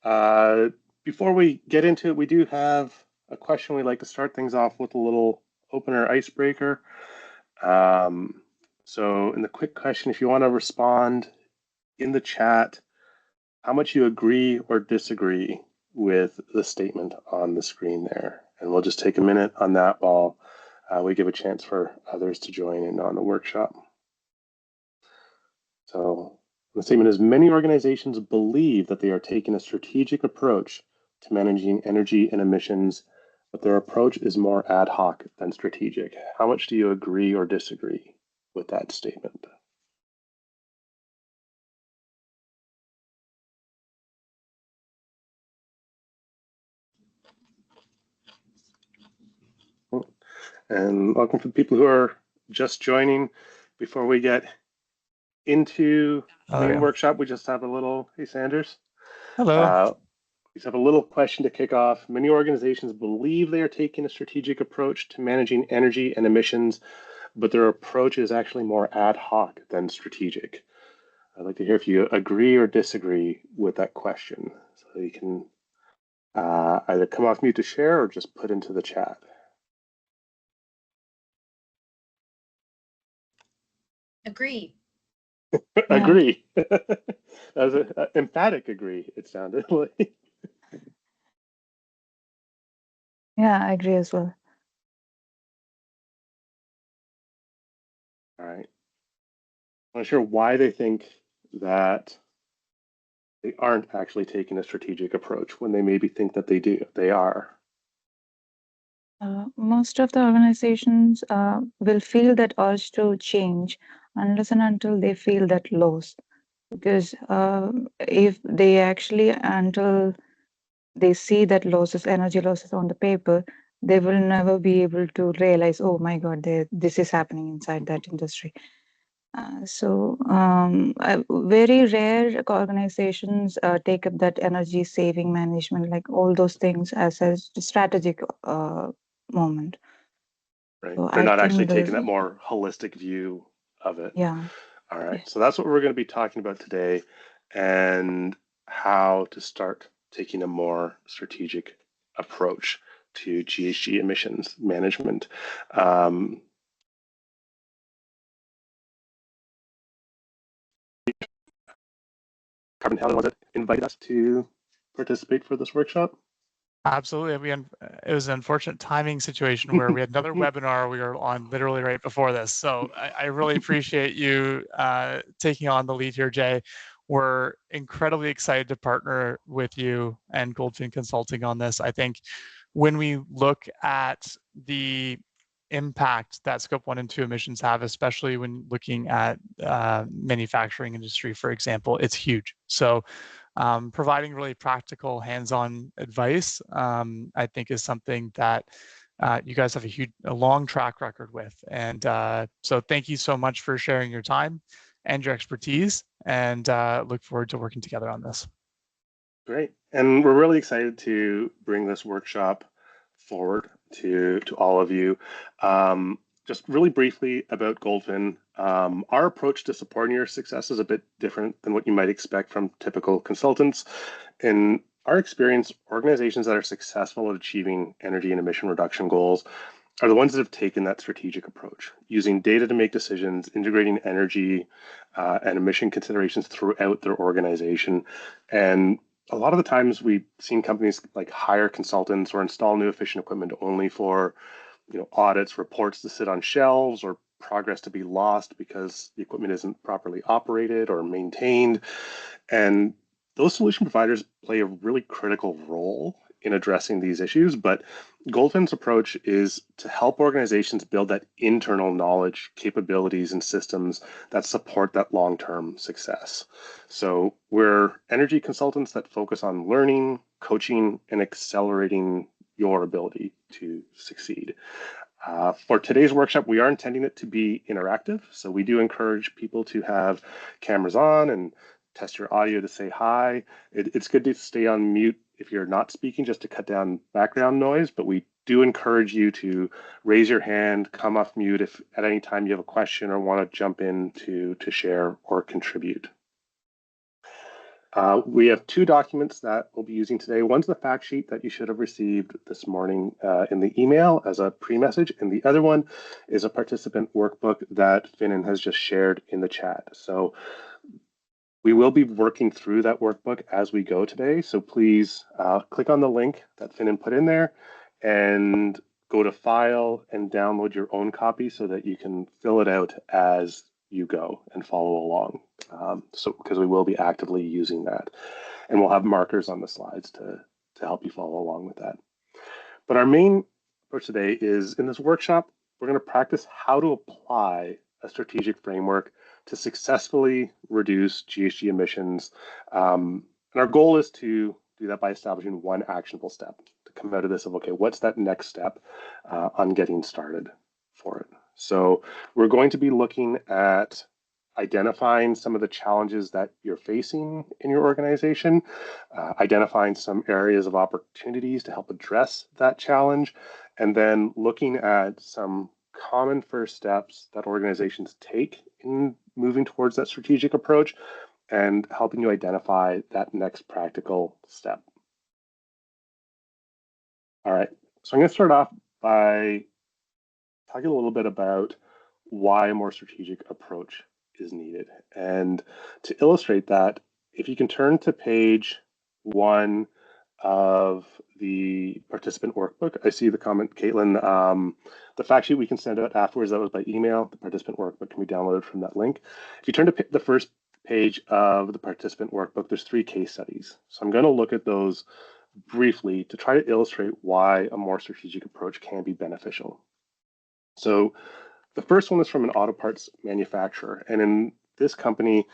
Uh, Before we get into it, we do have a question we'd like to start things off with, a little opener icebreaker. Um, so in the quick question, if you want to respond in the chat, how much you agree or disagree with the statement on the screen there. And we'll just take a minute on that while we give a chance for others to join in on the workshop. So the statement is, many organizations believe that they are taking a strategic approach to managing energy and emissions, but their approach is more ad hoc than strategic. How much do you agree or disagree with that statement? And welcome for the people who are just joining. Before we get into the main workshop, we just have a little, hey Sanders. Hello. We just have a little question to kick off. Many organizations believe they are taking a strategic approach to managing energy and emissions, but their approach is actually more ad hoc than strategic. I'd like to hear if you agree or disagree with that question. So you can either come off mute to share or just put into the chat. Agree. Agree. That was an emphatic agree, it sounded like. Yeah, I agree as well. All right. I'm not sure why they think that they aren't actually taking a strategic approach when they maybe think that they do. They are. Most of the organizations will feel that urge to change unless and until they feel that loss. Because if they actually, until they see that losses, energy losses on the paper, they will never be able to realize, oh my God, this is happening inside that industry. Very rare organizations take up that energy saving management, like all those things, as a strategic moment. Right. So They're I not actually think taking there's, that more holistic view of it. yeah. All right. So that's what we're going to be talking about today, and how to start taking a more strategic approach to GHG emissions management. Carbon Helen, was it invited us to participate for this workshop? Absolutely. It was an unfortunate timing situation where we had another webinar we were on literally right before this. So I really appreciate you taking on the lead here, Jay. We're incredibly excited to partner with you and Goldfin Consulting on this. I think when we look at the impact that scope 1 and 2 emissions have, especially when looking at manufacturing industry, for example, it's huge. So providing really practical hands-on advice, I think, is something that you guys have a long track record with. And so thank you so much for sharing your time and your expertise, and look forward to working together on this. Great. And we're really excited to bring this workshop forward to all of you. Just really briefly about Goldfin, our approach to supporting your success is a bit different than what you might expect from typical consultants. In our experience, organizations that are successful at achieving energy and emission reduction goals are the ones that have taken that strategic approach, using data to make decisions, integrating energy and emission considerations throughout their organization. And a lot of the times we've seen companies like hire consultants or install new efficient equipment only for, audits, reports to sit on shelves, or progress to be lost because the equipment isn't properly operated or maintained. And those solution providers play a really critical role in addressing these issues, but Goldfin's approach is to help organizations build that internal knowledge, capabilities, and systems that support that long-term success. So we're energy consultants that focus on learning, coaching, and accelerating your ability to succeed. For today's workshop, we are intending it to be interactive. So we do encourage people to have cameras on and test your audio to say hi. It's good to stay on mute if you're not speaking, just to cut down background noise, but we do encourage you to raise your hand, come off mute if at any time you have a question or want to jump in to share or contribute. We have two documents that we'll be using today. One's the fact sheet that you should have received this morning in the email as a pre-message, and the other one is a participant workbook that Finan has just shared in the chat. So we will be working through that workbook as we go today. So please click on the link that Finan put in there and go to File and download your own copy so that you can fill it out as you go and follow along. Because we will be actively using that, and we'll have markers on the slides to help you follow along with that. But our main approach today is, in this workshop, we're going to practice how to apply a strategic framework to successfully reduce GHG emissions. And our goal is to do that by establishing one actionable step to come out of this of, okay, what's that next step on getting started for it? So we're going to be looking at identifying some of the challenges that you're facing in your organization, identifying some areas of opportunities to help address that challenge, and then looking at some common first steps that organizations take in moving towards that strategic approach and helping you identify that next practical step. All right, so I'm going to start off by talking a little bit about why a more strategic approach is needed. And to illustrate that, if you can turn to page 1 of the participant workbook, I see the comment, Caitlin, the fact sheet we can send out afterwards, that was by email. The participant workbook can be downloaded from that link. If you turn to the first page of the participant workbook, there's 3 case studies. So I'm going to look at those briefly to try to illustrate why a more strategic approach can be beneficial. So the first one is from an auto parts manufacturer. And in this company,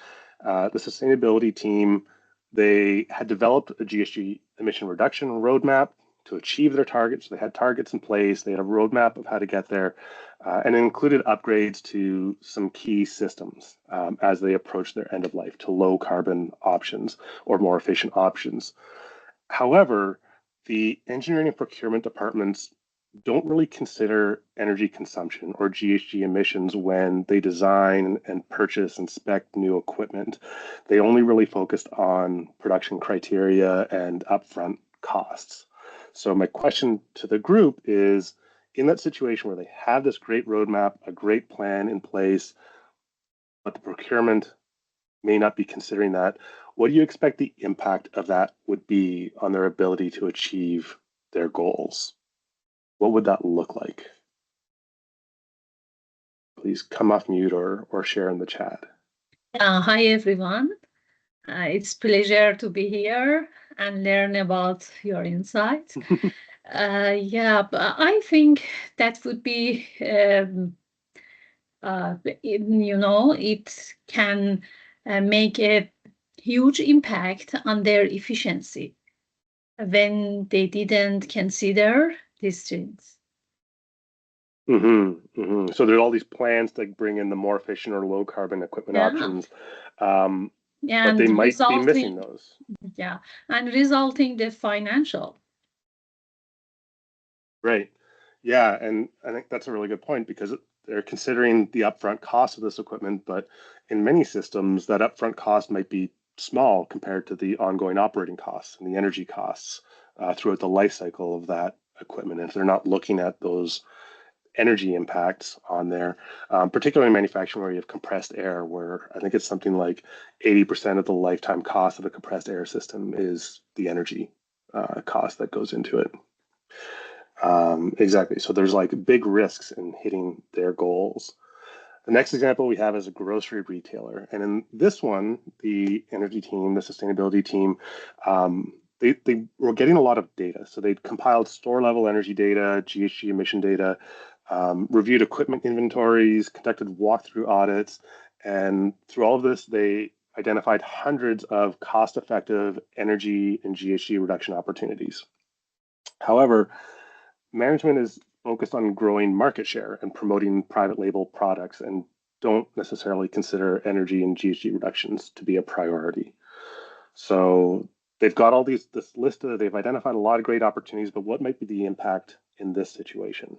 the sustainability team, they had developed a GHG emission reduction roadmap to achieve their targets. They had targets in place. They had a roadmap of how to get there, and it included upgrades to some key systems as they approached their end of life to low carbon options or more efficient options. However, the engineering and procurement departments don't really consider energy consumption or GHG emissions when they design and purchase and spec new equipment. They only really focused on production criteria and upfront costs. So my question to the group is, in that situation where they have this great roadmap, a great plan in place, but the procurement may not be considering that, what do you expect the impact of that would be on their ability to achieve their goals? What would that look like? Please come off mute or share in the chat. Hi, everyone. It's a pleasure to be here and learn about your insights. Yeah, but I think that would be, it can make a huge impact on their efficiency when they didn't consider these things. So there are all these plans to bring in the more efficient or low carbon equipment options, but they might be missing those. Yeah, and resulting the financial. Right. Yeah, and I think that's a really good point because they're considering the upfront cost of this equipment, but in many systems, that upfront cost might be small compared to the ongoing operating costs and the energy costs throughout the life cycle of that equipment. And if they're not looking at those energy impacts on there, particularly in manufacturing where you have compressed air, where I think it's something like 80% of the lifetime cost of a compressed air system is the energy cost that goes into it. Exactly. So there's like big risks in hitting their goals. The next example we have is a grocery retailer. And in this one, the energy team, the sustainability team, they were getting a lot of data. So they compiled store level energy data, GHG emission data, reviewed equipment inventories, conducted walkthrough audits. And through all of this, they identified hundreds of cost-effective energy and GHG reduction opportunities. However, management is focused on growing market share and promoting private label products and don't necessarily consider energy and GHG reductions to be a priority. So they've got all this list, they've identified a lot of great opportunities, but what might be the impact in this situation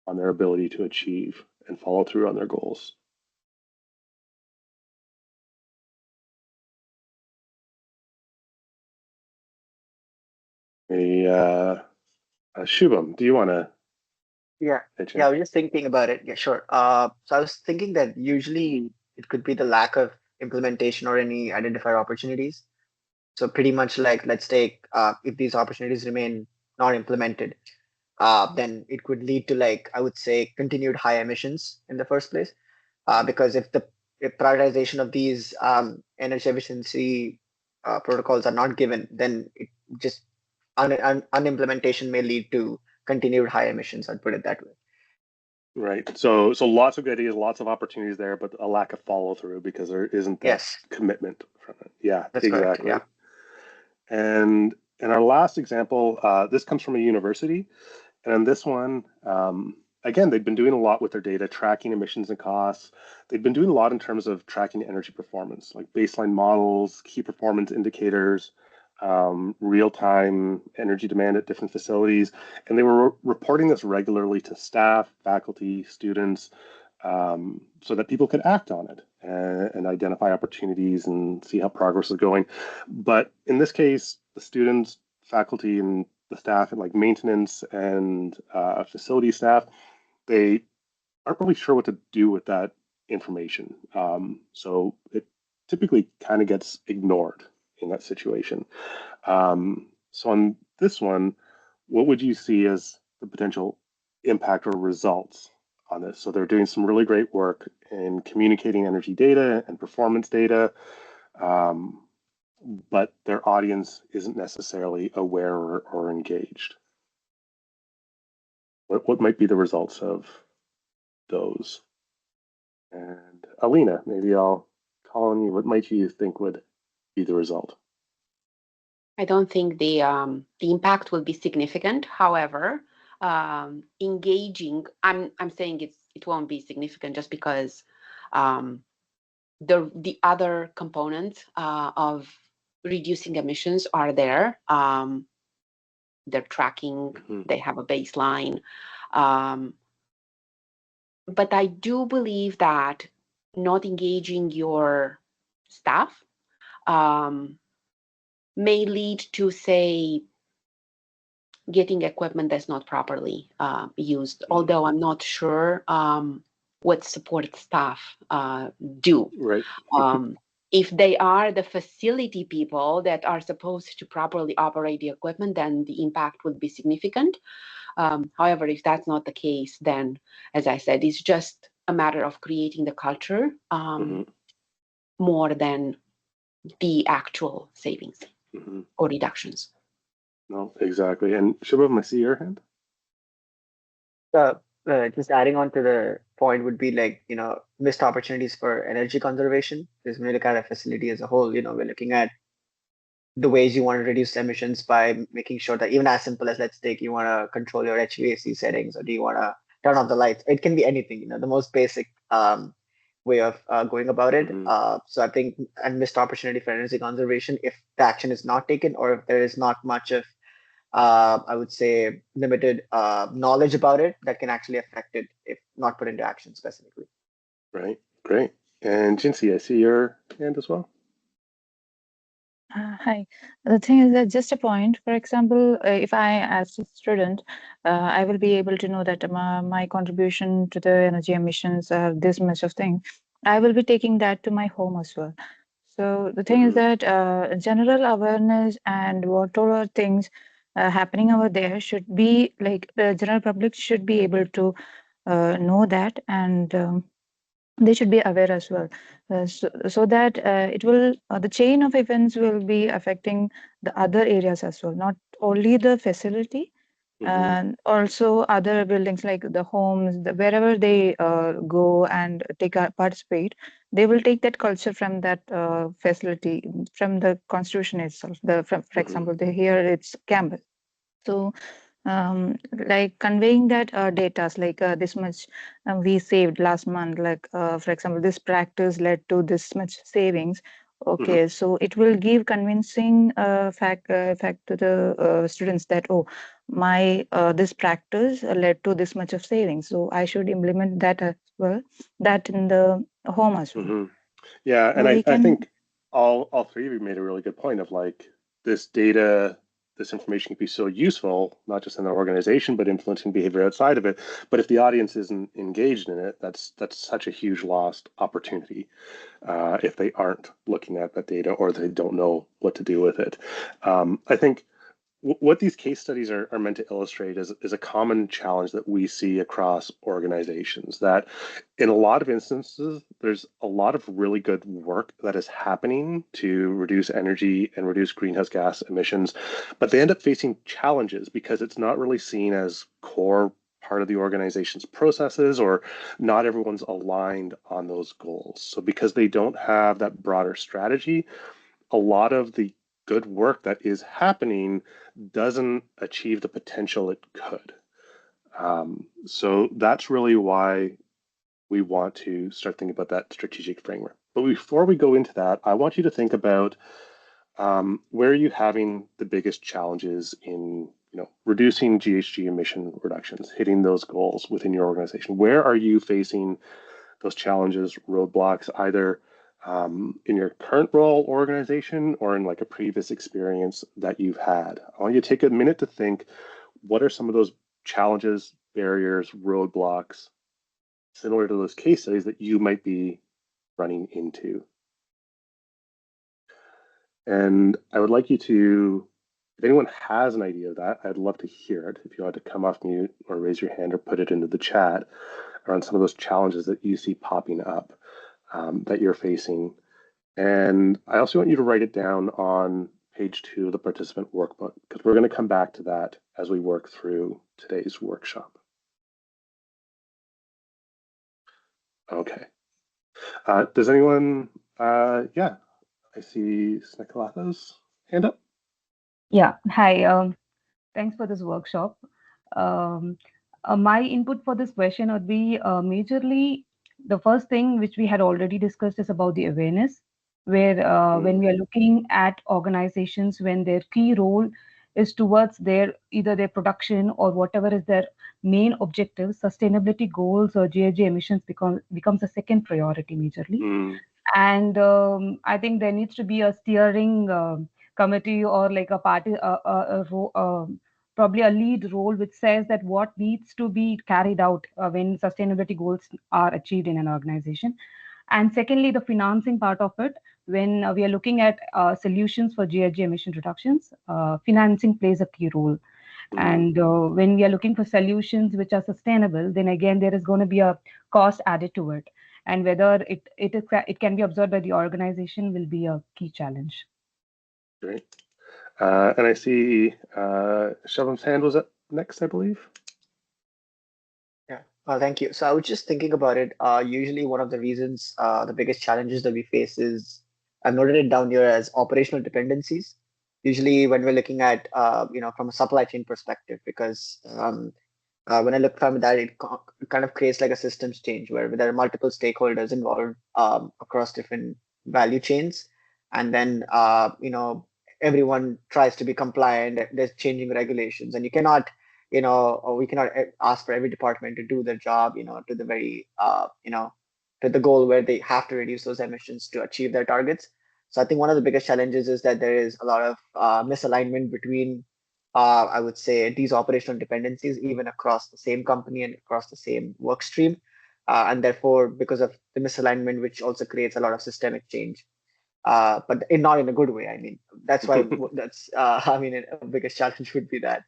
on their ability to achieve and follow through on their goals? Shubham, do you want to Yeah, pitch in? yeah, I was just thinking about it. Yeah, sure. So I was thinking that usually it could be the lack of implementation or any identified opportunities. So pretty much like, let's take if these opportunities remain not implemented, then it could lead to, like, I would say, continued high emissions in the first place. Because if prioritization of these energy efficiency protocols are not given, then it just unimplementation may lead to continued high emissions. I'd put it that way. Right. So lots of good ideas, lots of opportunities there, but a lack of follow through because there isn't that Yes, commitment from it. Yeah, that's correct. exactly. Yeah. And our last example, this comes from a university. And on this one, again, they've been doing a lot with their data, tracking emissions and costs. They've been doing a lot in terms of tracking energy performance, like baseline models, key performance indicators, real-time energy demand at different facilities. And they were reporting this regularly to staff, faculty, students, so that people could act on it and identify opportunities and see how progress is going. But in this case, the students, faculty, and the staff and like maintenance and facility staff, they aren't really sure what to do with that information. So it typically kind of gets ignored in that situation. So on this one, what would you see as the potential impact or results on this? So they're doing some really great work in communicating energy data and performance data, but their audience isn't necessarily aware or engaged. What might be the results of those? And Alina, maybe I'll call on you. What might you think would be the result? I don't think the impact will be significant. However, engaging, I'm saying it won't be significant just because the other components of reducing emissions are there. They're tracking, they have a baseline. But I do believe that not engaging your staff may lead to, say, getting equipment that's not properly used, although I'm not sure what support staff do. Right. If they are the facility people that are supposed to properly operate the equipment, then the impact would be significant. However, if that's not the case, then, as I said, it's just a matter of creating the culture more than the actual savings or reductions. No, exactly. And Shubham, I see your hand. Just adding on to the point would be, like, missed opportunities for energy conservation. Because when you look at a facility as a whole, we're looking at the ways you want to reduce emissions by making sure that, even as simple as, let's take, you want to control your HVAC settings, or do you want to turn off the lights? It can be anything, the most basic way of going about it. So I think a missed opportunity for energy conservation, if the action is not taken, or if there is not much of I would say limited knowledge about it, that can actually affect it if not put into action specifically. Right, great. And Jinsi, I see your hand as well. Hi. The thing is that just a point, for example, if I, as a student, I will be able to know that my contribution to the energy emissions are this much of thing. I will be taking that to my home as well. So the thing is that general awareness and whatever things happening over there should be, like, the general public should be able to know that, and they should be aware as well, so that it will the chain of events will be affecting the other areas as well, not only the facility, and also other buildings like the homes, wherever they go and participate, they will take that culture from that facility, from the constitution itself. For example, here it's campus. So like conveying that data, like this much we saved last month, like for example, this practice led to this much savings. Okay, so it will give convincing fact to the students that, oh, my this practice led to this much of savings, so I should implement that as well, that in the home as well. Yeah, and So I think all three of you made a really good point of, like, this data, this information can be so useful, not just in the organization, but influencing behavior outside of it. But if the audience isn't engaged in it, that's such a huge lost opportunity if they aren't looking at that data or they don't know what to do with it. I think what these case studies are meant to illustrate is a common challenge that we see across organizations, that in a lot of instances, there's a lot of really good work that is happening to reduce energy and reduce greenhouse gas emissions, but they end up facing challenges because it's not really seen as core part of the organization's processes, or not everyone's aligned on those goals. So because they don't have that broader strategy, a lot of the good work that is happening doesn't achieve the potential it could. So that's really why we want to start thinking about that strategic framework. But before we go into that, I want you to think about where are you having the biggest challenges in reducing GHG emission reductions, hitting those goals within your organization. Where are you facing those challenges, roadblocks, either in your current role or organization or in like a previous experience that you've had? I want you to take a minute to think, what are some of those challenges, barriers, roadblocks, similar to those case studies that you might be running into? And I would like you to, if anyone has an idea of that, I'd love to hear it. If you want to come off mute or raise your hand or put it into the chat around some of those challenges that you see popping up that you're facing. And I also want you to write it down on page 2 of the participant workbook, because we're going to come back to that as we work through today's workshop. Okay. Does anyone, yeah, I see Snekalata's hand up. Yeah, hi. Thanks for this workshop. My input for this question would be majorly the first thing which we had already discussed is about the awareness, where when we are looking at organizations, when their key role is towards their either their production or whatever is their main objective, sustainability goals or GHG emissions becomes a second priority majorly. And I think there needs to be a steering committee or like a party, probably a lead role which says that what needs to be carried out when sustainability goals are achieved in an organization. And secondly, the financing part of it, when we are looking at solutions for GHG emission reductions, financing plays a key role. And when we are looking for solutions which are sustainable, then again, there is going to be a cost added to it. And whether it can be absorbed by the organization will be a key challenge. Great. And I see Shellam's hand was up next, I believe. Yeah, thank you. So I was just thinking about it. Usually one of the reasons, the biggest challenges that we face is, I've noted it down here as operational dependencies. Usually when we're looking at, from a supply chain perspective, because when I look from that, it kind of creates like a systems change where there are multiple stakeholders involved across different value chains. And then, everyone tries to be compliant. There's changing regulations, and you cannot, or we cannot ask for every department to do their job, to the very, to the goal where they have to reduce those emissions to achieve their targets. So I think one of the biggest challenges is that there is a lot of misalignment between, I would say, these operational dependencies, even across the same company and across the same work stream. And therefore, because of the misalignment, which also creates a lot of systemic change. But not in a good way. I mean, that's why that's, a biggest challenge would be that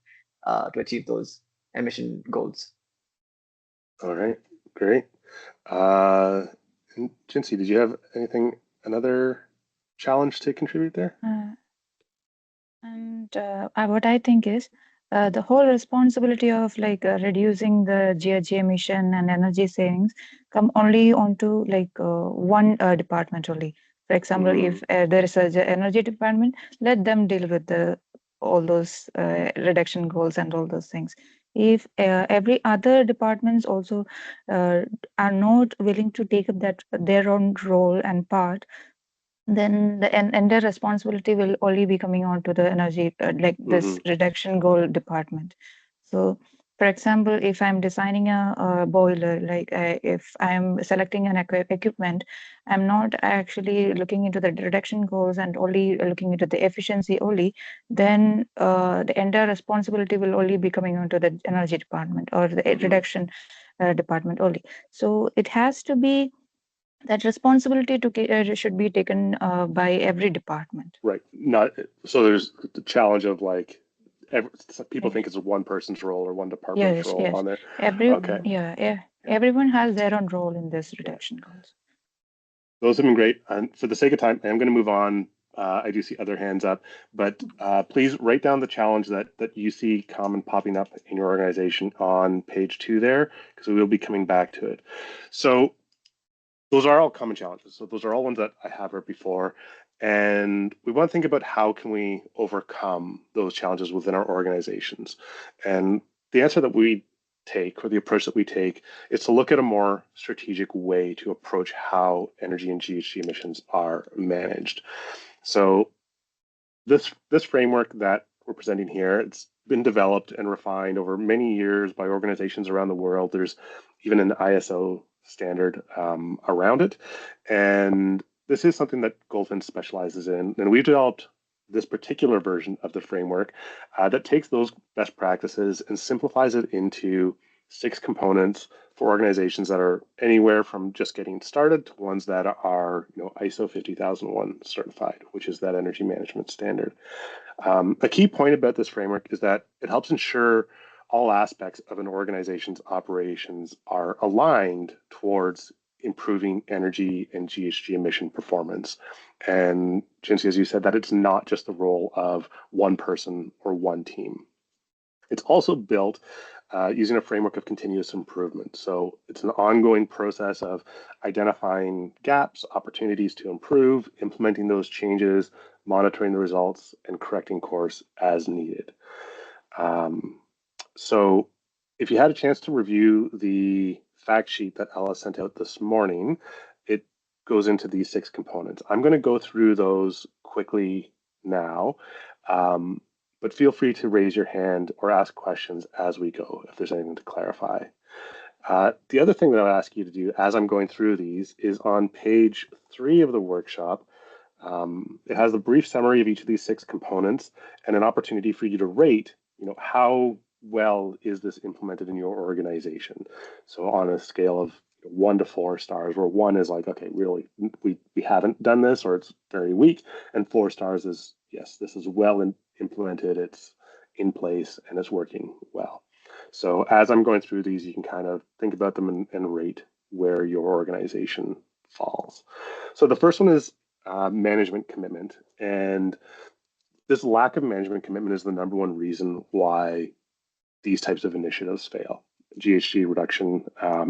to achieve those emission goals. All right, great. Jinsey, did you have another challenge to contribute there? What I think is the whole responsibility of reducing the GHG emission and energy savings come only onto one department only. For example, if there is an energy department, let them deal with all those reduction goals and all those things. If every other departments also are not willing to take up their own role and part, then the entire responsibility will only be coming on to the energy, this reduction goal department. So for example, if I'm designing a boiler, like if I'm selecting an equipment, I'm not actually looking into the reduction goals and only looking into the efficiency only, then the entire responsibility will only be coming onto the energy department or the reduction department only. So it has to be that responsibility should be taken by every department. Right. Not so. There's the challenge of like people Yeah. think it's one person's role or one department's Yes, role yes. on there. Okay. Yeah. Everyone has their own role in this reduction goals. Those have been great. And for the sake of time, I'm going to move on. I do see other hands up, but please write down the challenge that you see common popping up in your organization on page 2 there, because we will be coming back to it. So those are all common challenges. So those are all ones that I have heard before. And we want to think about how can we overcome those challenges within our organizations. And the answer that we take, or the approach that we take, is to look at a more strategic way to approach how energy and GHG emissions are managed. So this framework that we're presenting here, it's been developed and refined over many years by organizations around the world. There's even an ISO standard around it. And this is something that Goldfin specializes in. And we've developed this particular version of the framework that takes those best practices and simplifies it into 6 components for organizations that are anywhere from just getting started to ones that are, ISO 50001 certified, which is that energy management standard. A key point about this framework is that it helps ensure all aspects of an organization's operations are aligned towards improving energy and GHG emission performance. And Jinsi, as you said, that it's not just the role of one person or one team. It's also built using a framework of continuous improvement. So it's an ongoing process of identifying gaps, opportunities to improve, implementing those changes, monitoring the results, and correcting course as needed. So if you had a chance to review the fact sheet that Ella sent out this morning, it goes into these 6 components. I'm going to go through those quickly now, but feel free to raise your hand or ask questions as we go if there's anything to clarify. The other thing that I'll ask you to do as I'm going through these is on page 3 of the workshop. It has a brief summary of each of these 6 components and an opportunity for you to rate, how well is this implemented in your organization? So on a scale of 1 to 4 stars, where 1 is like, okay, really, we haven't done this, or it's very weak, and 4 stars is, yes, this is well implemented, it's in place, and it's working well. So as I'm going through these, you can kind of think about them and rate where your organization falls. So the first one is management commitment. And this lack of management commitment is the number one reason why these types of initiatives fail. GHG reduction,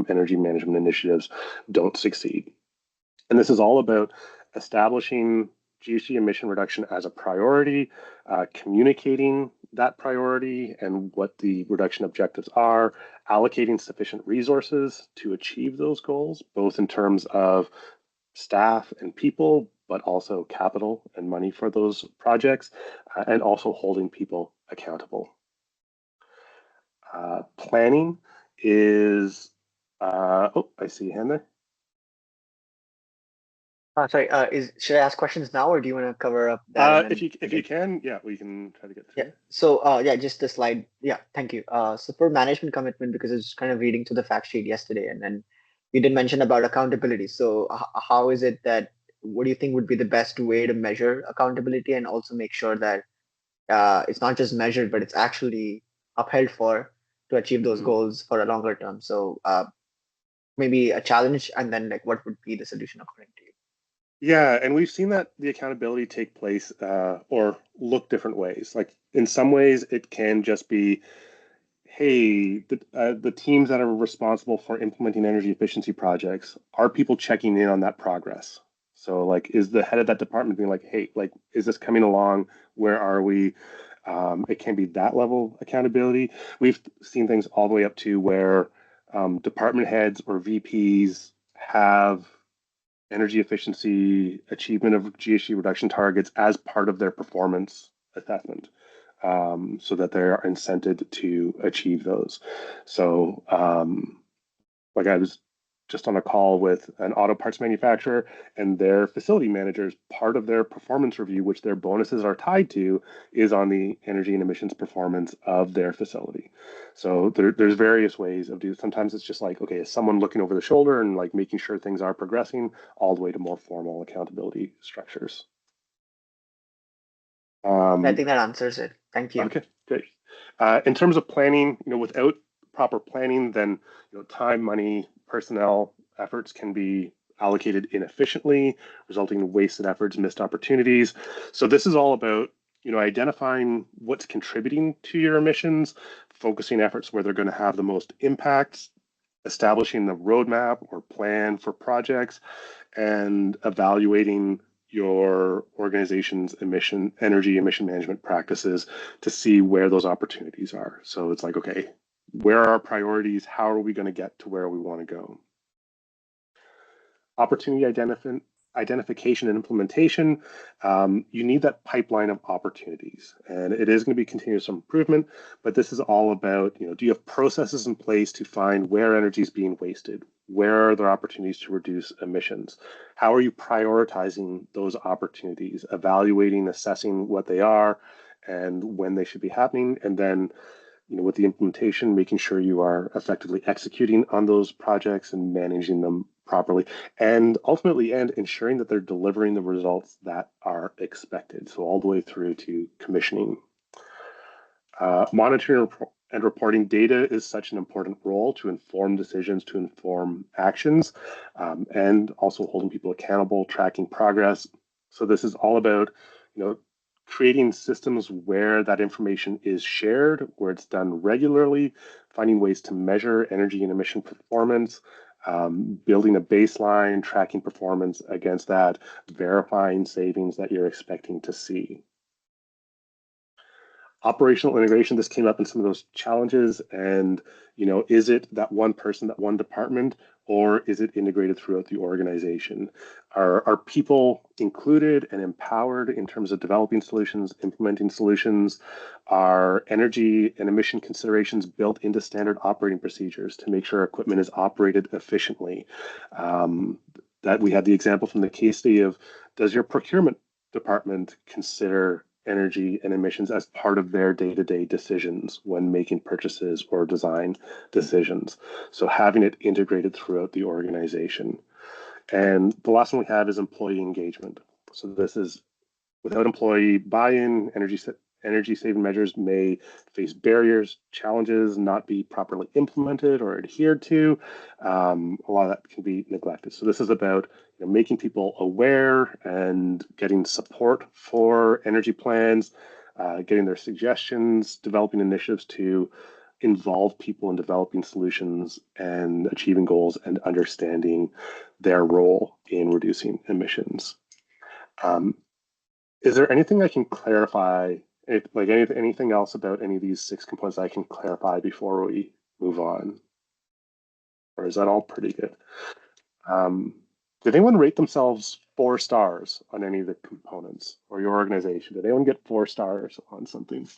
energy management initiatives don't succeed. And this is all about establishing GHG emission reduction as a priority, communicating that priority and what the reduction objectives are, allocating sufficient resources to achieve those goals, both in terms of staff and people, but also capital and money for those projects, and also holding people accountable. Planning is, oh, I see a hand there. Sorry, should I ask questions now, or do you want to cover up that? If you can, yeah, we can try to get through. Yeah. So yeah, just the slide. Yeah, thank you. So for management commitment, because I was kind of reading through the fact sheet yesterday, and then you did mention about accountability. So how is it that, what do you think would be the best way to measure accountability and also make sure that it's not just measured, but it's actually upheld to achieve those goals for a longer term? So maybe a challenge, and then like what would be the solution according to you? Yeah, and we've seen that the accountability take place or look different ways. Like in some ways, it can just be, hey, the teams that are responsible for implementing energy efficiency projects, are people checking in on that progress? So like, is the head of that department being like, hey, like, is this coming along? Where are we? It can be that level of accountability. We've seen things all the way up to where department heads or VPs have energy efficiency achievement of GHG reduction targets as part of their performance assessment. so that they're incented to achieve those. So, like I was just on a call with an auto parts manufacturer and their facility managers, part of their performance review, which their bonuses are tied to, is on the energy and emissions performance of their facility. So there's various ways of doing. Sometimes it's just like, okay, is someone looking over the shoulder and like making sure things are progressing, all the way to more formal accountability structures. I think that answers it. Thank you. Okay, great. In terms of planning, without proper planning, then time, money, personnel efforts can be allocated inefficiently, resulting in wasted efforts, missed opportunities. So this is all about identifying what's contributing to your emissions, focusing efforts where they're going to have the most impacts, establishing the roadmap or plan for projects, and evaluating your organization's energy emission management practices to see where those opportunities are. So it's like, okay, where are our priorities? How are we going to get to where we want to go? Opportunity identification and implementation, you need that pipeline of opportunities, and it is going to be continuous improvement, but this is all about, do you have processes in place to find where energy is being wasted? Where are there opportunities to reduce emissions? How are you prioritizing those opportunities, evaluating, assessing what they are and when they should be happening, and then with the implementation, making sure you are effectively executing on those projects and managing them properly, and ultimately ensuring that they're delivering the results that are expected. So all the way through to commissioning. Monitoring and reporting data is such an important role to inform decisions, to inform actions, and also holding people accountable, tracking progress. So this is all about, creating systems where that information is shared, where it's done regularly, finding ways to measure energy and emission performance, building a baseline, tracking performance against that, verifying savings that you're expecting to see. Operational integration, this came up in some of those challenges, and is it that one person, that one department, or is it integrated throughout the organization? Are people included and empowered in terms of developing solutions, implementing solutions? Are energy and emission considerations built into standard operating procedures to make sure equipment is operated efficiently? That we had the example from the case study of, does your procurement department consider energy and emissions as part of their day-to-day decisions when making purchases or design decisions? So having it integrated throughout the organization. And the last one we have is employee engagement. So this is, without employee buy-in, energy saving measures may face barriers, challenges, not be properly implemented or adhered to. A lot of that can be neglected. So this is about making people aware and getting support for energy plans, getting their suggestions, developing initiatives to involve people in developing solutions and achieving goals, and understanding their role in reducing emissions. Is there anything I can clarify, like anything else about any of these 6 components I can clarify before we move on? Or is that all pretty good? Did anyone rate themselves 4 stars on any of the components, or your organization? Did anyone get 4 stars on something?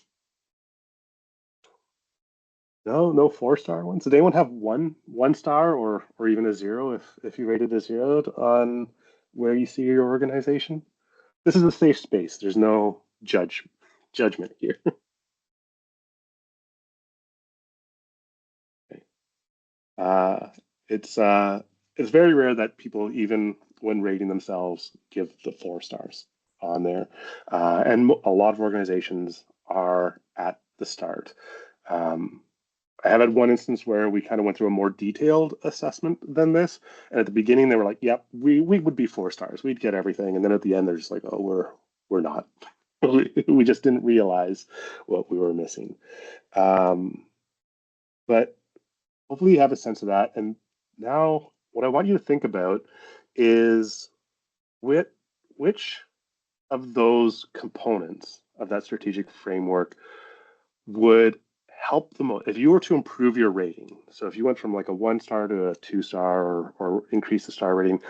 No 4-star ones. Did anyone have one star or even a 0 if you rated a 0 on where you see your organization? This is a safe space. There's no judgment here. Okay. It's very rare that people, even when rating themselves, give the 4 stars on there. And a lot of organizations are at the start. I have had one instance where we kind of went through a more detailed assessment than this. And at the beginning, they were like, yep, we would be 4 stars. We'd get everything. And then at the end, they're just like, oh, we're not. We just didn't realize what we were missing. But hopefully you have a sense of that. And now what I want you to think about is which of those components of that strategic framework would help the most if you were to improve your rating. So if you went from like a 1 star to a 2 star, or increase the star rating,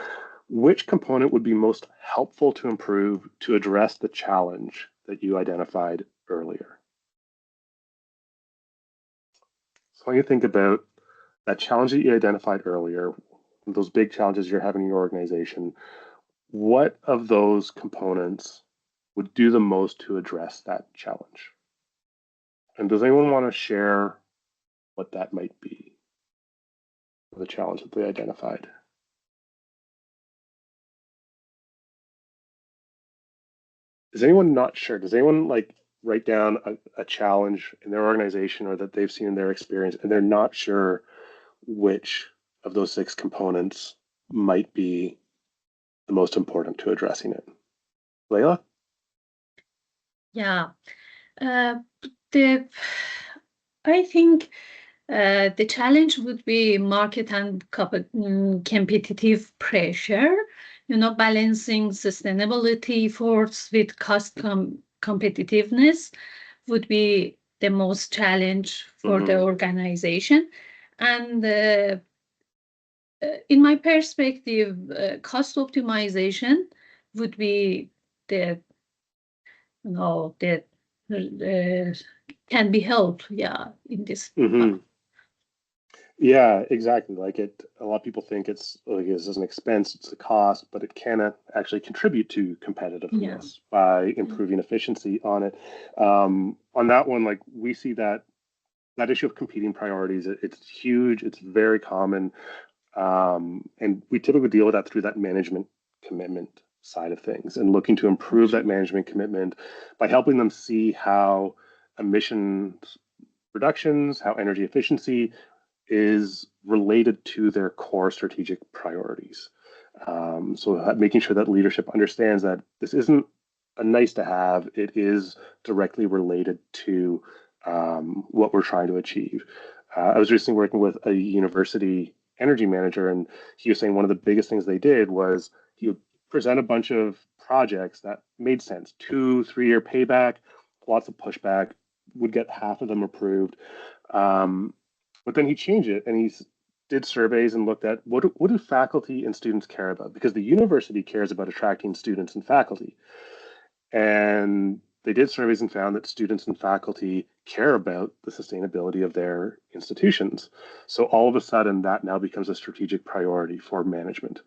which component would be most helpful to improve to address the challenge that you identified earlier? So when you think about that challenge that you identified earlier, those big challenges you're having in your organization, what of those components would do the most to address that challenge? And does anyone want to share what that might be? The challenge that they identified. Is anyone not sure? Does anyone like write down a challenge in their organization or that they've seen in their experience and they're not sure which of those 6 components might be the most important to addressing it? Layla? Yeah. I think the challenge would be market and competitive pressure, balancing sustainability efforts with cost competitiveness would be the most challenge for the organization. And in my perspective, cost optimization would be the, that can be helped, in this. Yeah, exactly. Like a lot of people think it's like this is an expense, it's a cost, but it can actually contribute to competitiveness by improving efficiency on it. On that one, like we see that issue of competing priorities, it's huge, it's very common, and we typically deal with that through that management commitment side of things and looking to improve that management commitment by helping them see how emissions reductions, how energy efficiency is related to their core strategic priorities. So making sure that leadership understands that this isn't a nice to have, it is directly related to what we're trying to achieve. I was recently working with a university energy manager, and he was saying one of the biggest things they did was he would present a bunch of projects that made sense, 2-3 year payback, lots of pushback, would get half of them approved. But then he changed it and he did surveys and looked at what do faculty and students care about, because the university cares about attracting students and faculty. And they did surveys and found that students and faculty care about the sustainability of their institutions. So all of a sudden that now becomes a strategic priority for management,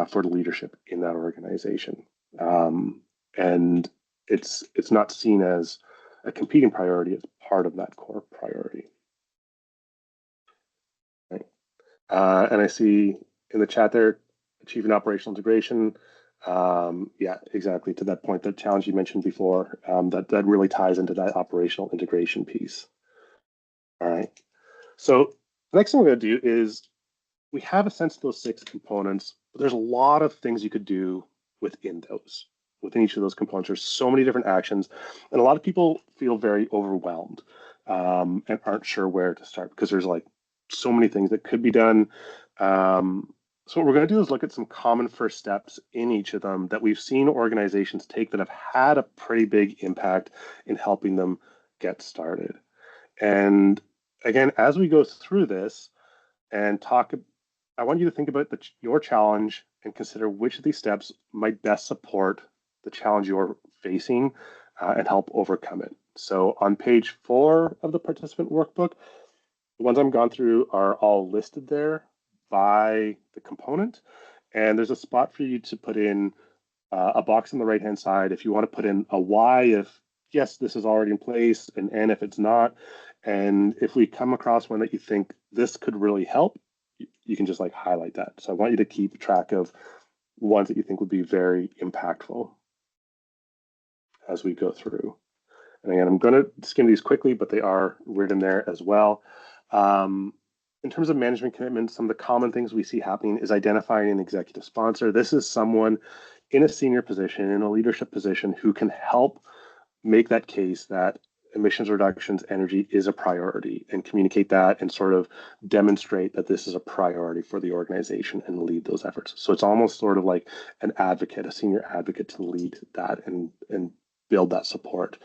for leadership in that organization. And it's not seen as a competing priority, it's part of that core priority. And I see in the chat there, achieving operational integration. Yeah, exactly. To that point, that challenge you mentioned before, that really ties into that operational integration piece. All right. So the next thing we're going to do is we have a sense of those 6 components, but there's a lot of things you could do within those. Within each of those components, there's so many different actions, and a lot of people feel very overwhelmed and aren't sure where to start because there's like so many things that could be done. So what we're going to do is look at some common first steps in each of them that we've seen organizations take that have had a pretty big impact in helping them get started. And again, as we go through this and talk, I want you to think about your challenge and consider which of these steps might best support the challenge you're facing and help overcome it. So on page 4 of the participant workbook, the ones I'm gone through are all listed there by the component. And there's a spot for you to put in a box on the right-hand side if you want to put in a Y if, yes, this is already in place, and N if it's not. And if we come across one that you think this could really help, you can just like highlight that. So I want you to keep track of ones that you think would be very impactful as we go through. And again, I'm going to skim these quickly, but they are written there as well. In terms of management commitments, some of the common things we see happening is identifying an executive sponsor. This is someone in a senior position, in a leadership position, who can help make that case that emissions reductions energy is a priority and communicate that and sort of demonstrate that this is a priority for the organization and lead those efforts. So it's almost sort of like an advocate, a senior advocate to lead that and build that support.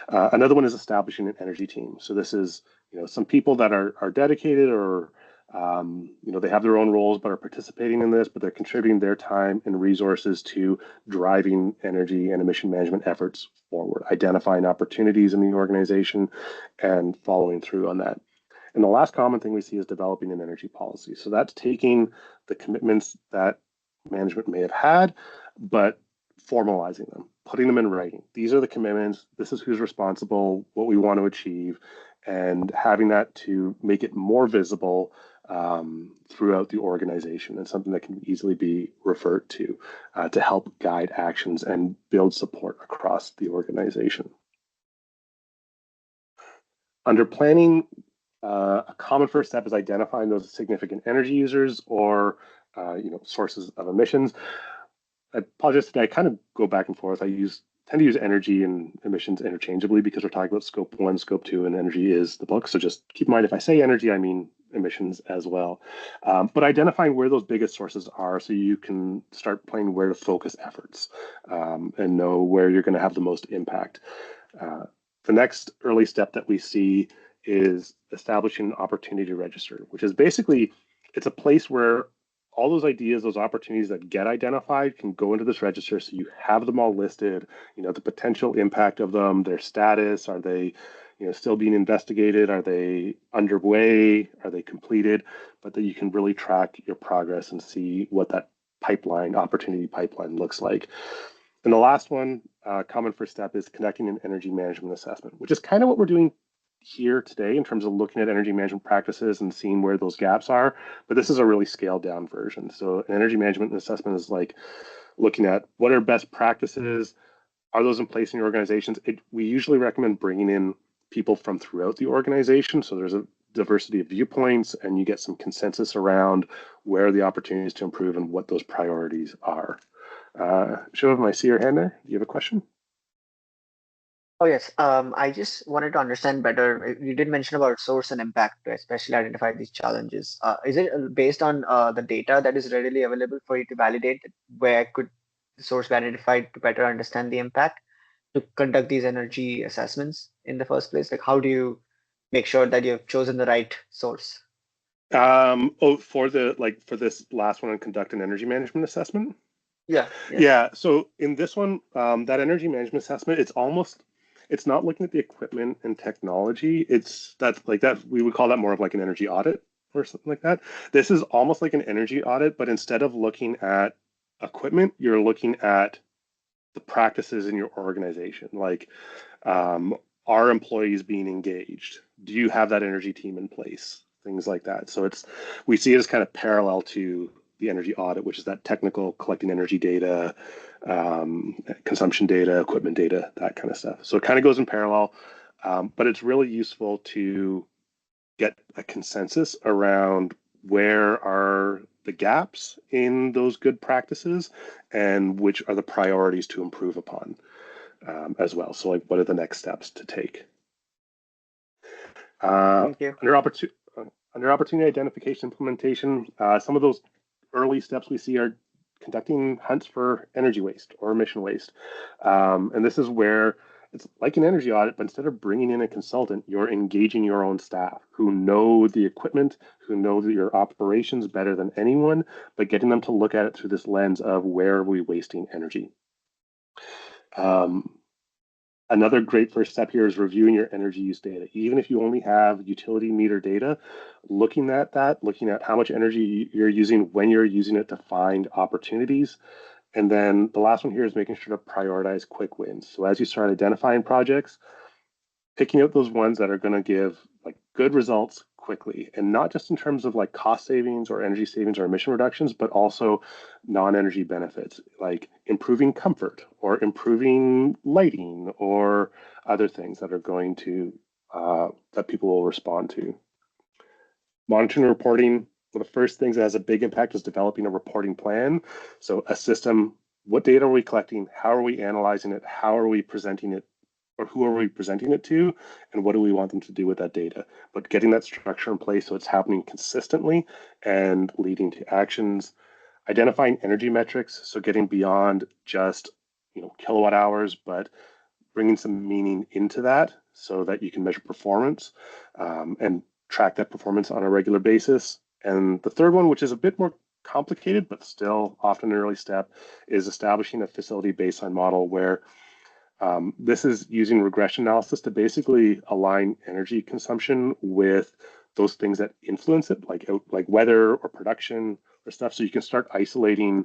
Another one is establishing an energy team. So this is, some people that are dedicated or, they have their own roles but are participating in this, but they're contributing their time and resources to driving energy and emission management efforts forward, identifying opportunities in the organization and following through on that. And the last common thing we see is developing an energy policy. So that's taking the commitments that management may have had, but formalizing them, putting them in writing. These are the commitments. This is who's responsible, what we want to achieve, and having that to make it more visible throughout the organization, and something that can easily be referred to help guide actions and build support across the organization. Under planning, a common first step is identifying those significant energy users or sources of emissions. I apologize today, I kind of go back and forth. I tend to use energy and emissions interchangeably because we're talking about scope 1, scope 2, and energy is the book. So just keep in mind, if I say energy, I mean emissions as well. But identifying where those biggest sources are so you can start planning where to focus efforts and know where you're going to have the most impact. The next early step that we see is establishing an opportunity to register, which is basically, it's a place where all those ideas, those opportunities that get identified can go into this register, so you have them all listed, the potential impact of them, their status, are they still being investigated, are they underway, are they completed, but that you can really track your progress and see what that opportunity pipeline looks like. And the last one, common first step, is conducting an energy management assessment, which is kind of what we're doing here today in terms of looking at energy management practices and seeing where those gaps are. But this is a really scaled down version. So an energy management assessment is like looking at what are best practices, are those in place in your organizations? We usually recommend bringing in people from throughout the organization, so there's a diversity of viewpoints and you get some consensus around where are the opportunities to improve and what those priorities are. Shivam, I see your hand there. Do you have a question? Oh, yes. I just wanted to understand better. You did mention about source and impact to especially identify these challenges. Is it based on the data that is readily available for you to validate? Where could the source be identified to better understand the impact to conduct these energy assessments in the first place? Like, how do you make sure that you've chosen the right source? For this last one, on conduct an energy management assessment? Yeah. Yeah. So in this one, that energy management assessment, it's not looking at the equipment and technology. We would call that more of like an energy audit or something like that. This is almost like an energy audit, but instead of looking at equipment, you're looking at the practices in your organization. Like, are employees being engaged? Do you have that energy team in place? Things like that. So we see it as kind of parallel to the energy audit, which is that technical collecting energy data, consumption data, equipment data, that kind of stuff. So it kind of goes in parallel, but it's really useful to get a consensus around where are the gaps in those good practices and which are the priorities to improve upon as well. So like, what are the next steps to take? Thank you. Under opportunity identification implementation, some of those early steps we see are conducting hunts for energy waste or emission waste. And this is where it's like an energy audit, but instead of bringing in a consultant, you're engaging your own staff who know the equipment, who know your operations better than anyone, but getting them to look at it through this lens of where are we wasting energy. Another great first step here is reviewing your energy use data. Even if you only have utility meter data, looking at how much energy you're using, when you're using it, to find opportunities. And then the last one here is making sure to prioritize quick wins. So as you start identifying projects, picking out those ones that are going to give like good results quickly, and not just in terms of like cost savings or energy savings or emission reductions, but also non-energy benefits like improving comfort or improving lighting or other things that are going to that people will respond to. Monitoring and reporting. One of the first things that has a big impact is developing a reporting plan. So a system, what data are we collecting? How are we analyzing it? How are we presenting it? Or who are we presenting it to, and what do we want them to do with that data? But getting that structure in place so it's happening consistently and leading to actions. Identifying energy metrics, so getting beyond just kilowatt hours, but bringing some meaning into that so that you can measure performance and track that performance on a regular basis. And the third one, which is a bit more complicated, but still often an early step, is establishing a facility baseline model where this is using regression analysis to basically align energy consumption with those things that influence it, like weather or production or stuff. So you can start isolating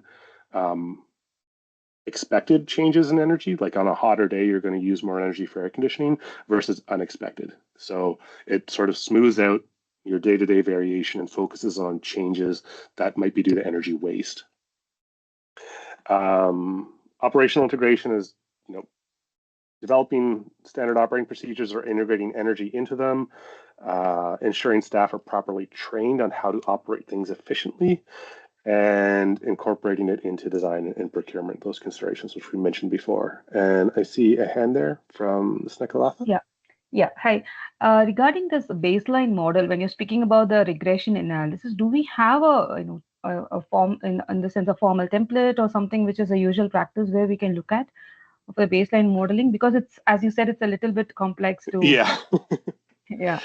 expected changes in energy. Like on a hotter day, you're going to use more energy for air conditioning versus unexpected. So it sort of smooths out your day-to-day variation and focuses on changes that might be due to energy waste. Operational integration is, developing standard operating procedures or integrating energy into them, ensuring staff are properly trained on how to operate things efficiently, and incorporating it into design and procurement, those considerations which we mentioned before. And I see a hand there from Snekalatha. Yeah, hi. Regarding this baseline model, when you're speaking about the regression analysis, do we have a form in the sense of formal template or something which is a usual practice where we can look at for baseline modeling? Because it's, as you said, it's a little bit complex to. Yeah. Yeah.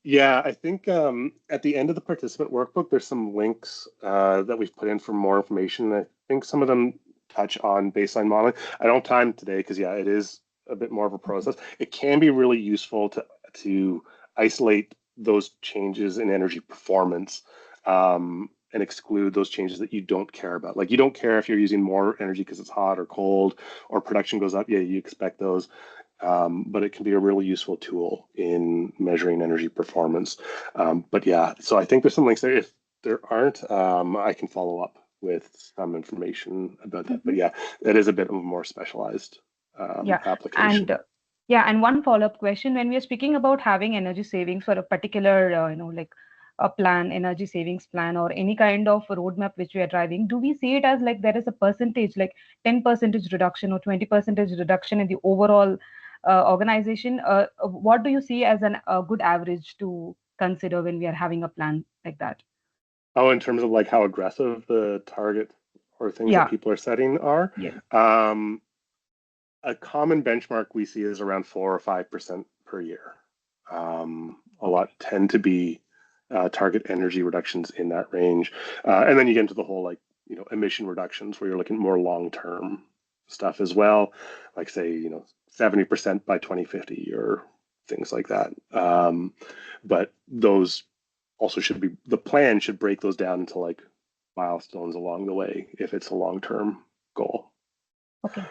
Yeah, I think at the end of the participant workbook, there's some links that we've put in for more information. I think some of them touch on baseline modeling. I don't have time today because, yeah, it is a bit more of a process. It can be really useful to isolate those changes in energy performance and exclude those changes that you don't care about. Like you don't care if you're using more energy because it's hot or cold or production goes up. Yeah, you expect those. But it can be a really useful tool in measuring energy performance. But yeah, so I think there's some links there. If there aren't, I can follow up with some information about that. But yeah, that is a bit of a more specialized application. And one follow-up question: when we are speaking about having energy savings for a particular, like a plan, energy savings plan, or any kind of roadmap which we are driving, do we see it as like there is a percentage, like 10% reduction or 20% reduction in the overall organization? What do you see as a good average to consider when we are having a plan like that? Oh, in terms of like how aggressive the target or things that people are setting are? Yeah. A common benchmark we see is around 4 or 5% per year. A lot tend to be target energy reductions in that range. And then you get into the whole emission reductions where you're looking more long-term stuff as well, like say, 70% by 2050 or things like that. But those also should be, the plan should break those down into like milestones along the way if it's a long-term goal. Okay.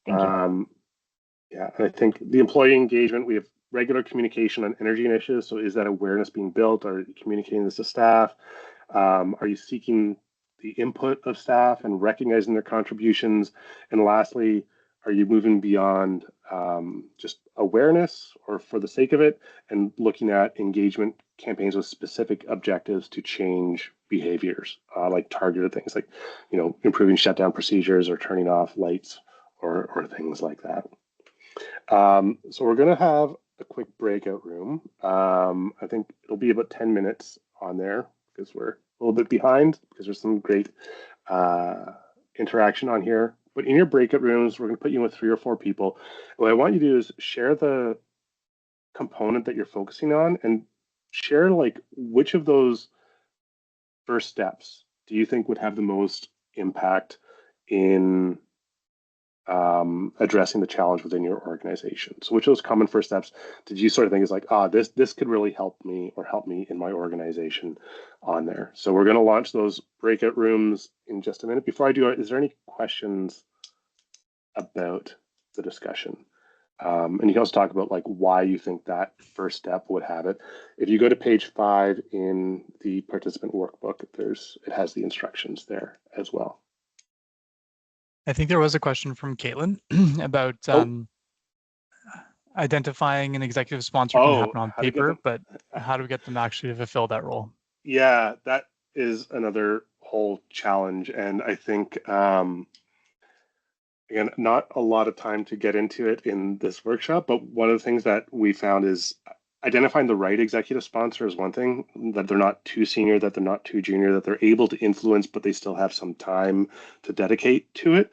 Thank you. Yeah, and I think the employee engagement, we have regular communication on energy initiatives. So is that awareness being built? Are you communicating this to staff? Are you seeking the input of staff and recognizing their contributions? And lastly, are you moving beyond just awareness or for the sake of it and looking at engagement campaigns with specific objectives to change behaviors, like targeted things like, improving shutdown procedures or turning off lights or things like that. So we're going to have a quick breakout room. I think it'll be about 10 minutes on there because we're a little bit behind because there's some great interaction on here. But in your breakout rooms, we're going to put you in with 3 or 4 people. What I want you to do is share the component that you're focusing on and share like which of those first steps do you think would have the most impact in addressing the challenge within your organization. So which of those common first steps did you sort of think is like, this could really help me in my organization on there. So we're going to launch those breakout rooms in just a minute. Before I do, is there any questions about the discussion? And you can also talk about like why you think that first step would have it. If you go to page 5 in the participant workbook, it has the instructions there as well. I think there was a question from Caitlin about identifying an executive sponsor can happen on paper, but how do we get them actually to fulfill that role? Yeah, that is another whole challenge. And I think, again, not a lot of time to get into it in this workshop, but one of the things that we found is identifying the right executive sponsor is one thing, that they're not too senior, that they're not too junior, that they're able to influence, but they still have some time to dedicate to it.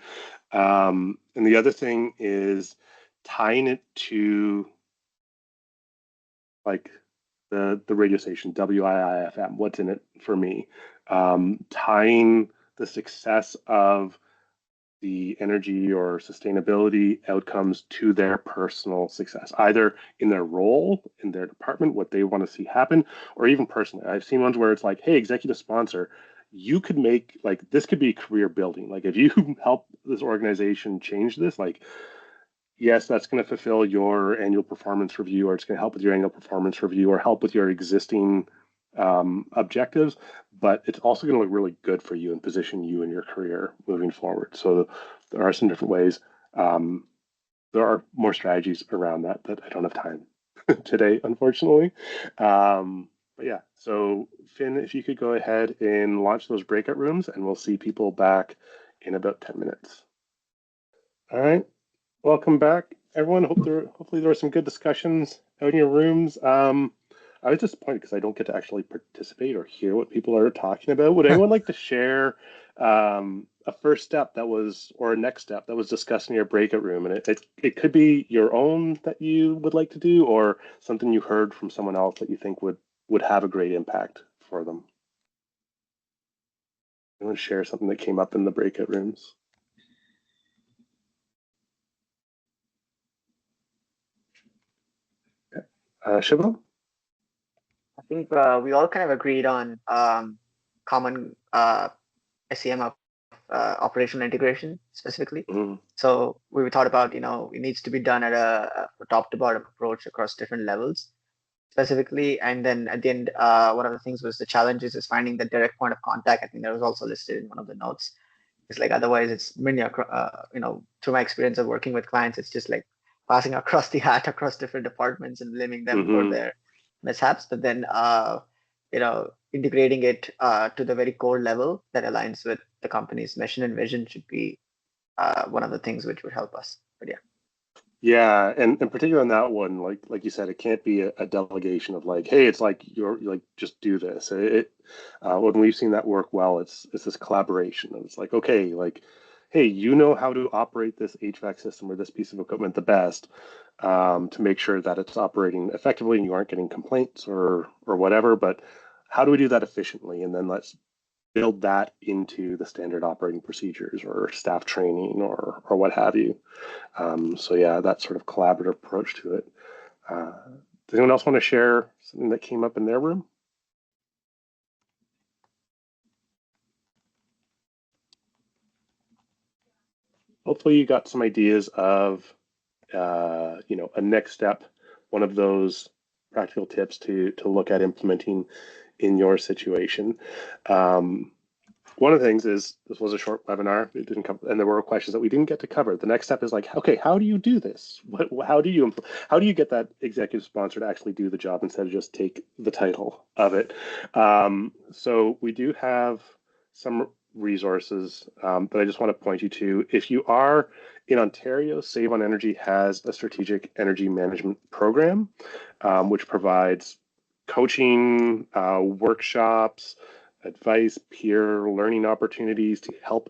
And the other thing is tying it to like the radio station, WIIFM, what's in it for me? Tying the success of the energy or sustainability outcomes to their personal success, either in their role, in their department, what they want to see happen, or even personally. I've seen ones where it's like, hey, executive sponsor, you could make, like, this could be career building. Like, if you help this organization change this, like, yes, that's going to fulfill your annual performance review, or it's going to help with your annual performance review, or help with your existing objectives, but it's also going to look really good for you and position you in your career moving forward. So there are some different ways. There are more strategies around that I don't have time today, unfortunately. But yeah, so Finn, if you could go ahead and launch those breakout rooms, and we'll see people back in about 10 minutes. All right, welcome back, everyone. Hopefully there were some good discussions out in your rooms. I was disappointed because I don't get to actually participate or hear what people are talking about. Would anyone like to share a first step that was, or a next step that was discussed in your breakout room? And it could be your own that you would like to do, or something you heard from someone else that you think would have a great impact for them. I want to share something that came up in the breakout rooms. Okay. Shivam? I think we all kind of agreed on common SEM of operational integration specifically. Mm-hmm. So we thought about, it needs to be done at a top to bottom approach across different levels specifically. And then at the end, one of the things was the challenges is finding the direct point of contact. I think that was also listed in one of the notes. It's like, otherwise it's many, through my experience of working with clients, it's just like passing across the hat across different departments and blaming them for their mishaps. But then, integrating it to the very core level that aligns with the company's mission and vision should be one of the things which would help us. But yeah. Yeah, and particularly on that one, like you said, it can't be a delegation of like, hey, it's like you're like, just do this. When we've seen that work well, it's this collaboration. And it's like, okay, like, hey, you know how to operate this HVAC system or this piece of equipment the best, to make sure that it's operating effectively and you aren't getting complaints or whatever. But how do we do that efficiently? And then let's build that into the standard operating procedures or staff training or what have you. So yeah, that sort of collaborative approach to it. Does anyone else want to share something that came up in their room? Hopefully you got some ideas of, a next step, one of those practical tips to look at implementing in your situation. One of the things is, this was a short webinar. It didn't come, and there were questions that we didn't get to cover. The next step is like, okay, how do you do this? How do you get that executive sponsor to actually do the job instead of just take the title of it? So we do have some resources that I just want to point you to. If you are in Ontario, Save on Energy has a strategic energy management program, which provides coaching, workshops, advice, peer learning opportunities to help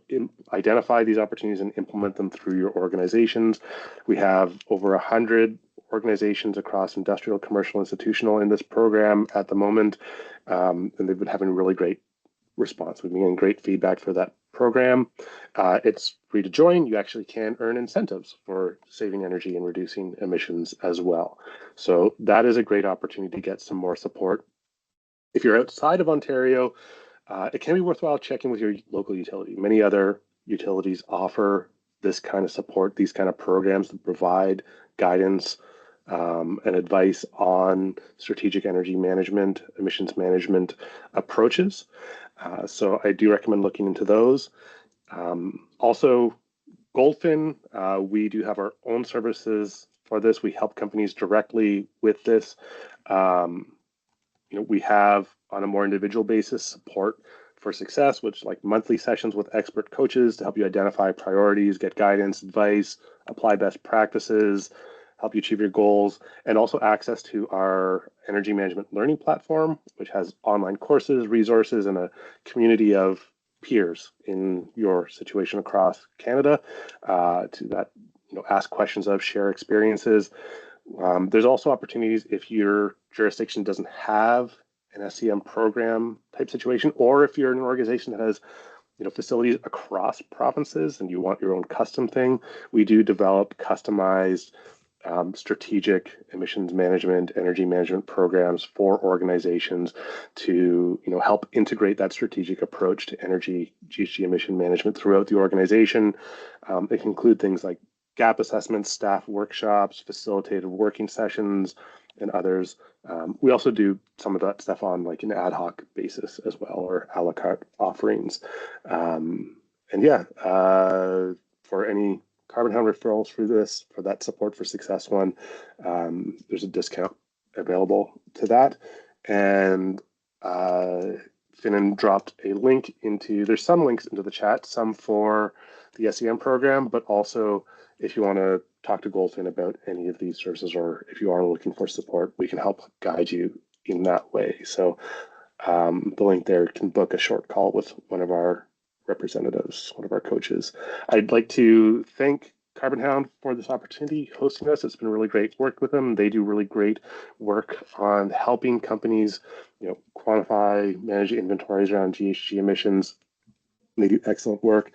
identify these opportunities and implement them through your organizations. We have over 100 organizations across industrial, commercial, institutional in this program at the moment, and they've been having really great response. We've been getting great feedback for that program. It's free to join. You actually can earn incentives for saving energy and reducing emissions as well. So that is a great opportunity to get some more support. If you're outside of Ontario, it can be worthwhile checking with your local utility. Many other utilities offer this kind of support, these kind of programs that provide guidance and advice on strategic energy management, emissions management approaches. So I do recommend looking into those. Also, Goldfin, we do have our own services for this. We help companies directly with this. We have, on a more individual basis, support for success, which like monthly sessions with expert coaches to help you identify priorities, get guidance, advice, apply best practices, help you achieve your goals, and also access to our energy management learning platform, which has online courses, resources, and a community of peers in your situation across Canada to that, ask questions of, share experiences. There's also opportunities if your jurisdiction doesn't have an SEM program type situation, or if you're in an organization that has facilities across provinces and you want your own custom thing, we do develop customized strategic emissions management, energy management programs for organizations to help integrate that strategic approach to energy GHG emission management throughout the organization. It can include things like gap assessments, staff workshops, facilitated working sessions, and others. We also do some of that stuff on like an ad hoc basis as well, or a la carte offerings. For any Carbon Hound referrals for that Support for Success one, there's a discount available to that. And Finan dropped a link there's some links into the chat, some for the SEM program, but also if you want to talk to Goldfin about any of these services, or if you are looking for support, we can help guide you in that way. So the link there can book a short call with one of our representatives, one of our coaches. I'd like to thank Carbon Hound for this opportunity hosting us. It's been really great work with them. They do really great work on helping companies, quantify, manage inventories around GHG emissions. They do excellent work.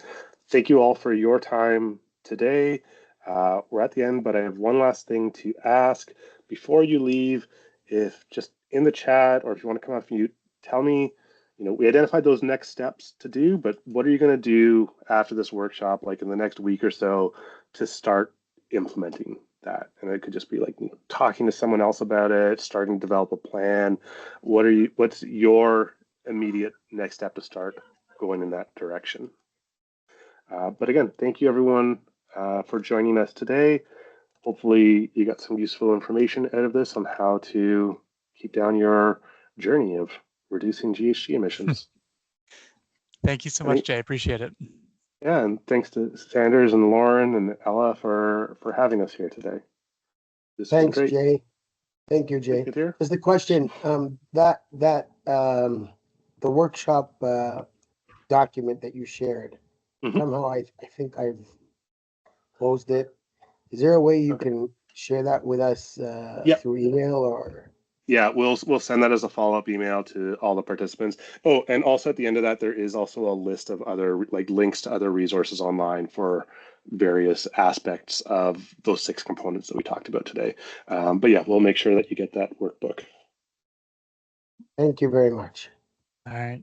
Thank you all for your time today. We're at the end, but I have one last thing to ask before you leave. If just in the chat, or if you want to come off mute, tell me, we identified those next steps to do, but what are you going to do after this workshop, like in the next week or so, to start implementing that? And it could just be like talking to someone else about it, starting to develop a plan. What's your immediate next step to start going in that direction? But again, thank you everyone for joining us today. Hopefully you got some useful information out of this on how to keep down your journey of reducing GHG emissions. Thank you so much, Jay. Appreciate it. Yeah, and thanks to Sanders and Lauren and Ella for having us here today. Thanks, Jay. Thank you, Jay. There's the question the workshop document that you shared. Somehow I think I've closed it. Is there a way you can share that with us through email or? Yeah, we'll send that as a follow-up email to all the participants. Oh, and also at the end of that, there is also a list of other links to other resources online for various aspects of those 6 components that we talked about today. But yeah, we'll make sure that you get that workbook. Thank you very much. All right.